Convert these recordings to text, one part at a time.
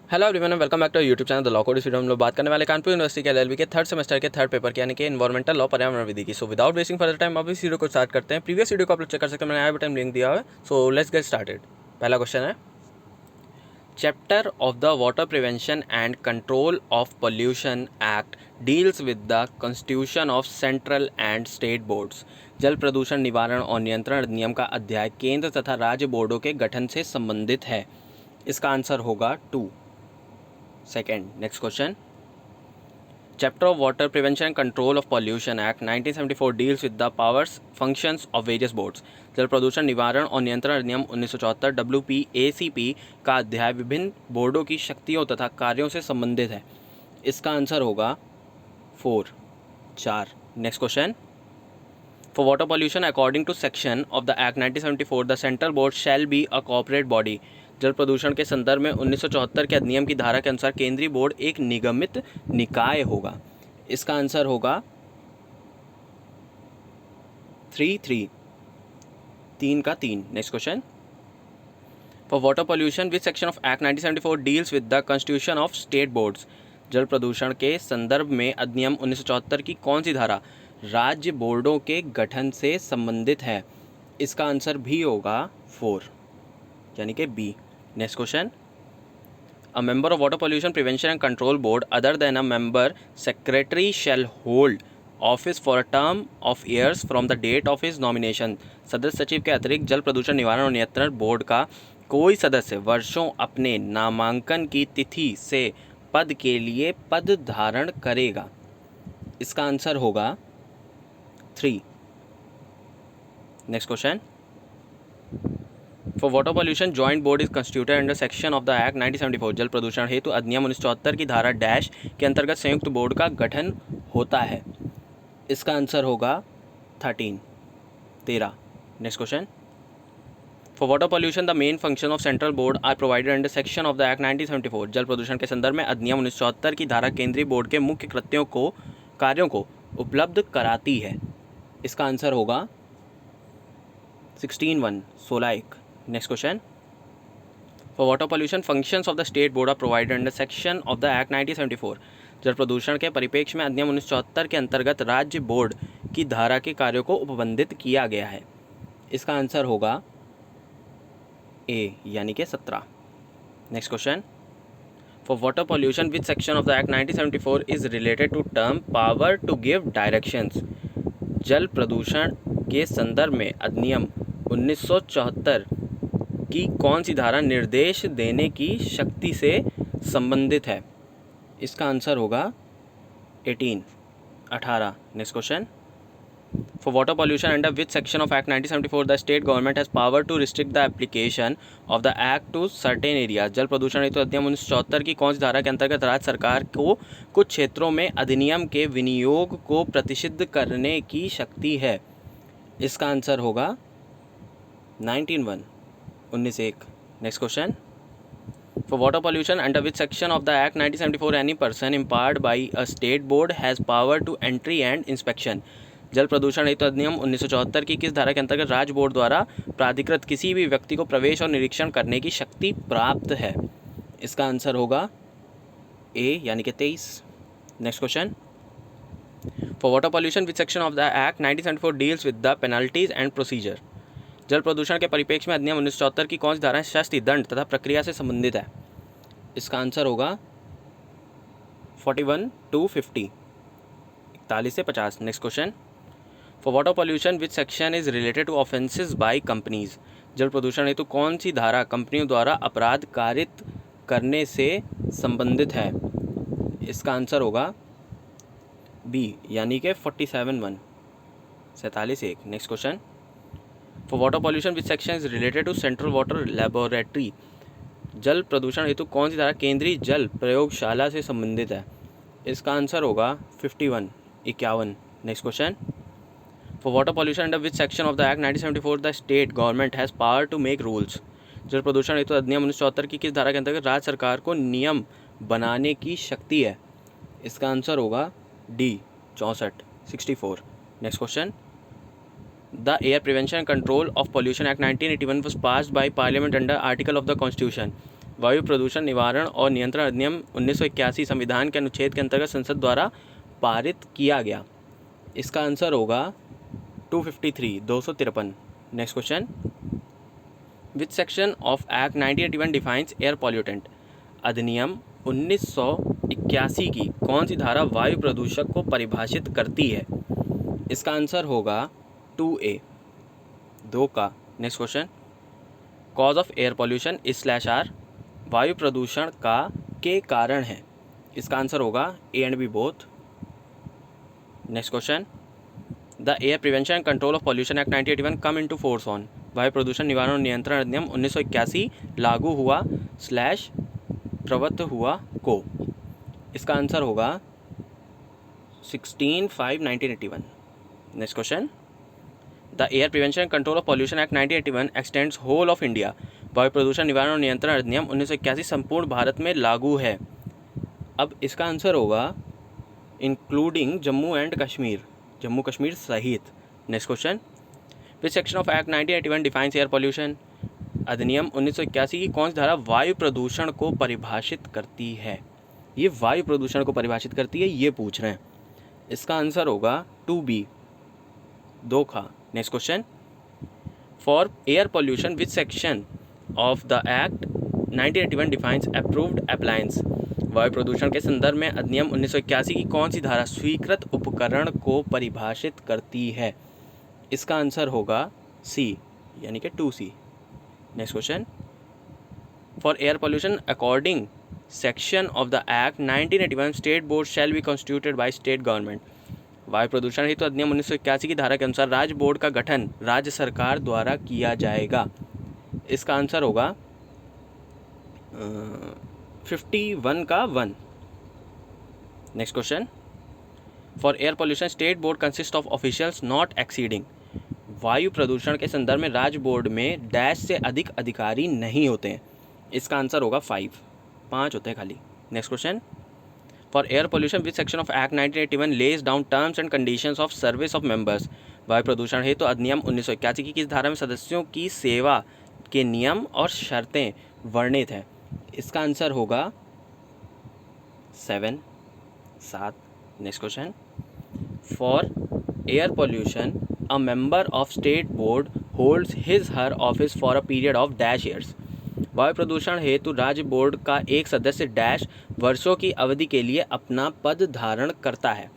Hello everyone, welcome back to YouTube channel the law code. इस video में हम लोग बात करने वाले कानपुर यूनिवर्सिटी के एलएलबी के थर्ड सेमेस्टर के थर्ड पेपर के यानी कि एनवायरमेंटल लॉ पर्यावरण विधि की। So without wasting further time अब इस वीडियो को स्टार्ट करते हैं। प्रीवियस वीडियो को आप लोग चेक कर सकते हैं, मैंने आई बटन लिंक दिया हुआ है। So let's get started. पहला क्वेश्चन है, chapter of the water prevention and control of pollution act deals with the constitution of central and state boards. जल प्रदूषण निवारण और नियंत्रण अधिनियम का अध्याय केंद्र तथा राज्य बोर्डों के गठन से संबंधित है। इसका आंसर होगा 2। Second, next question, chapter of water prevention and control of pollution act 1974 deals with the powers functions of various boards. जल प्रदूषण निवारण और नियंत्रण अधिनियम 1974 WPACP का अध्याय विभिन्न बोर्डों की शक्तियों तथा कार्यों से संबंधित है। इसका आंसर होगा 4। Next question, for water pollution according to section of the act 1974 the central board shall be a corporate body. जल प्रदूषण के संदर्भ में 1974 के अधिनियम की धारा के अनुसार केंद्रीय बोर्ड एक निगमित निकाय होगा। इसका आंसर होगा 3 का 3। Next question, for water pollution which section of act 1974 deals with the constitution of state boards. जल प्रदूषण के संदर्भ में अधिनियम 1974 की कौन सी धारा राज्य बोर्डों के गठन से संबंधित है। इसका आंसर भी होगा 4 यानी कि बी। Next question, a member of water pollution prevention and control board other than a member secretary shall hold office for a term of years from the date of his nomination. सदस्य सचिव के अतिरिक्त जल प्रदूषण निवारण और नियंत्रण बोर्ड का कोई सदस्य वर्षों अपने नामांकन की तिथि से पद के लिए पद धारण करेगा। इसका आंसर होगा 3। Next question, for water pollution joint board is constituted under section of the act 1974। जल प्रदूषण हेतु अधिनियम 1974 की धारा डैश के अंतर्गत संयुक्त बोर्ड का गठन होता है। इसका आंसर होगा 13। Next question, for water pollution the main function of central board are provided under section of the act 1974। जल प्रदूषण के संदर्भ में अधिनियम 1974 की धारा केंद्रीय बोर्ड के मुख्य कार्यों को उपलब्ध कराती है। इसका आंसर होगा 16 next question, for water pollution functions of the state board are provided under section of the act 1974। जल प्रदूषण के परिप्रेक्ष्य में अधिनियम 1974 के अंतर्गत राज्य बोर्ड की धारा के कार्यों को उपबंधित किया गया है। इसका आंसर होगा ए यानी कि 17। Next question, for water pollution which section of the act 1974 is related to term power to give directions. जल प्रदूषण के संदर्भ में अधिनियम 1974 की कौन सी धारा निर्देश देने की शक्ति से संबंधित है। इसका आंसर होगा 18। Next question, for water pollution under which section of act 1974 the state government has power to restrict the application of the act to certain area. जल प्रदूषण हेतु अधिनियम 1974 की कौन सी धारा के अंतर्गत राज्य सरकार को कुछ क्षेत्रों में अधिनियम के विनियोग को प्रतिषिद्ध करने की शक्ति है। इसका आंसर होगा 19(1). Next question, for water pollution under which section of the act 1974 any person empowered by a state board has power to entry and inspection. जल प्रदूषण हेतु अधिनियम 1974 की किस धारा के अंतर्गत राज्य बोर्ड द्वारा प्राधिकृत किसी भी व्यक्ति को प्रवेश और निरीक्षण करने की शक्ति प्राप्त है। इसका आंसर होगा ए यानी कि 23। Next question, for water pollution which section of the act 1974 deals with the penalties and procedure. जल प्रदूषण के परिप्रेक्ष्य में अधिनियम 1974 की कौन सी धाराएं शास्ति, दंड तथा प्रक्रिया से संबंधित है। इसका आंसर होगा 41 to 50, 41 से 50। Next question, for water pollution which section is related to offences by companies. जल प्रदूषण हेतु कौन सी धारा कंपनियों द्वारा अपराध कारित करने से संबंधित है। इसका आंसर होगा बी यानी कि 47(1), 47(1). Next question, for water pollution which section is related to central water laboratory. जल प्रदूषण हेतु कौन सी धारा केंद्रीय जल प्रयोगशाला से संबंधित है। इसका आंसर होगा 51, 51। Next question, for water pollution under which section of the act 1974 the state government has power to make rules. जल प्रदूषण हेतु अधिनियम 1974 की किस धारा के अंतर्गत राज्य सरकार को नियम बनाने की शक्ति है। इसका आंसर होगा D 64, 64। Next question, the air prevention and control of pollution act 1981 was passed by Parliament under article of the Constitution। वायु प्रदूषण निवारण और नियंत्रण अधिनियम 1981 संविधान के अनुच्छेद के अंतर्गत संसद द्वारा पारित किया गया? इसका आंसर होगा 253, 253। Next question, which section of act 1981 defines air pollutant? अधिनियम 1981 की कौन सी धारा वायु प्रदूषक को परिभाषित करती है? इसका आंसर होगा 2A, 2 का। Next question, cause of air pollution is slash are वायु प्रदूषण का के कारण है? इसका आंसर होगा A and B both. Next question, the air prevention and control of pollution act 1981 come into force on? वायु प्रदूषण निवारण और नियंत्रण अधिनियम 1981 लागू हुआ स्लैश प्रवृत्त हुआ को? इसका आंसर होगा 16/5/1981। Next question, the air prevention and control of pollution act 1981 extends whole of India? वायु प्रदूषण निवारण और नियंत्रण अधिनियम 1981 संपूर्ण भारत में लागू है। अब इसका आंसर होगा इंक्लूडिंग जम्मू एंड कश्मीर, जम्मू कश्मीर सहित। Next question, which section of act 1981 defines air pollution? अधिनियम 1981 की कौन सी धारा वायु प्रदूषण को परिभाषित करती है? ये वायु प्रदूषण को परिभाषित करती है, ये पूछ रहे हैं। इसका आंसर होगा 2B, 2 का। Next question, for air pollution which section of the act 1981 defines approved appliance? वायु प्रदूषण के संदर्भ में अधिनियम 1981 की कौन सी धारा स्वीकृत उपकरण को परिभाषित करती है? इसका आंसर होगा C, यानी कि 2C। Next question, for air pollution according section of the act 1981 state board shall be constituted by state government? वायु प्रदूषण हेतु अधिनियम 1981 की धारा के अनुसार राज्य बोर्ड का गठन राज्य सरकार द्वारा किया जाएगा। इसका आंसर होगा 51 का 1। Next question, for air pollution state board consist of officials not exceeding? वायु प्रदूषण के संदर्भ में राज्य बोर्ड में डैश से अधिक अधिकारी नहीं होते हैं। इसका आंसर होगा 5 होते हैं खाली। Next question, for air pollution which section of act 1981 lays down terms and conditions of service of members? वायु प्रदूषण हेतु तो अधिनियम 1981 की किस धारा में सदस्यों की सेवा के नियम और शर्तें वर्णित हैं? इसका आंसर होगा 7। Next question, for air pollution a member of state board holds his her office for a period of dash years? वायु प्रदूषण हेतु राज्य बोर्ड का एक सदस्य डैश वर्षों की अवधि के लिए अपना पद धारण करता है?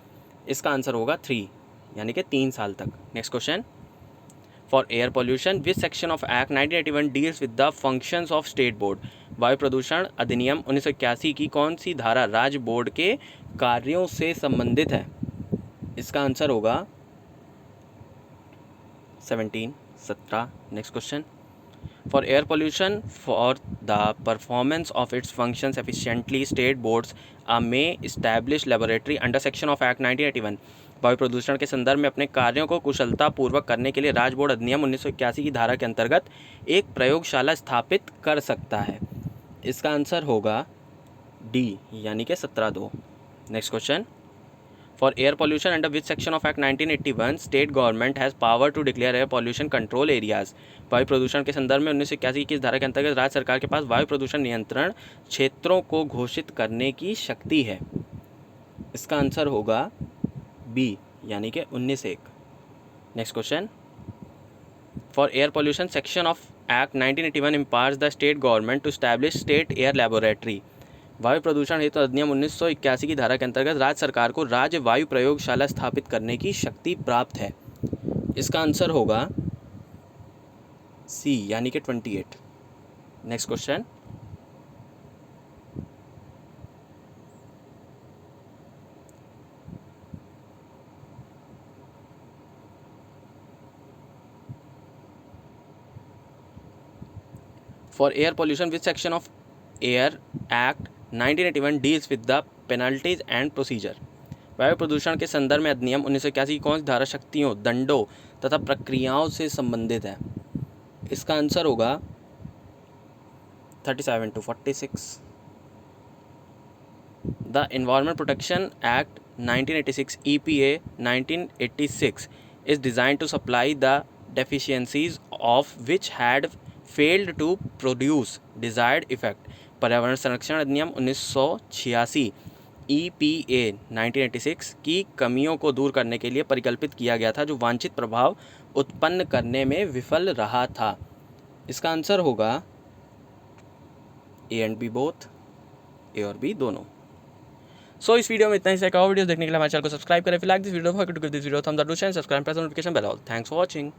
इसका आंसर होगा 3, यानी कि 3 साल तक। Next question, for air pollution which section of act 1981 deals with the functions of state board? वायु प्रदूषण अधिनियम 1981 की कौन सी धारा राज्य बोर्ड के कार्यों से संबंधित है? इसका आंसर होगा 17। Next question, for air pollution for the performance of its functions efficiently state boards may establish laboratory under section of act 1981? वायु प्रदूषण के संदर्भ में अपने कार्यों को कुशलतापूर्वक करने के लिए राज्य बोर्ड अधिनियम 1981 की धारा के अंतर्गत एक प्रयोगशाला स्थापित कर सकता है? इसका आंसर होगा D, यानी कि 17(2). Next question, for air pollution under which section of act 1981 state government has power to declare air pollution control areas? वायु प्रदूषण के संदर्भ में 1981 की इस धारा के अंतर्गत राज्य सरकार के पास वायु प्रदूषण नियंत्रण क्षेत्रों को घोषित करने की शक्ति है? इसका आंसर होगा B, यानी कि 19(1). Next question, for air pollution section of act 1981 empowers the state government to establish state air laboratory? वायु प्रदूषण हेतु अधिनियम 1981 की धारा के अंतर्गत राज्य सरकार को राज्य वायु प्रयोगशाला स्थापित करने की शक्ति प्राप्त है? इसका आंसर होगा C, यानी कि 28। Next question, for air pollution which section of air act 1981 deals with the penalties and procedure? वायु प्रदूषण के संदर्भ में अधिनियम 1981 की कौन सी धारा शक्तियों, दंडों तथा प्रक्रियाओं से संबंधित है? इसका आंसर होगा 37 to 46। The environment protection act 1986 EPA 1986 is designed to supply the deficiencies of which had failed to produce desired effect? पर्यावरण संरक्षण अधिनियम 1986 EPA 1986 की कमियों को दूर करने के लिए परिकल्पित किया गया था, जो वांछित प्रभाव उत्पन्न करने में विफल रहा था? इसका आंसर होगा ए एंड बी बोथ, ए और बी दोनों। सो इस वीडियो में इतना ही। वीडियो देखने के लिए हमारे चैनल को सब्सक्राइब करें। फिर like this video, forget to give this video thumbs up, do share, subscribe, press notification bell all. Thanks for watching.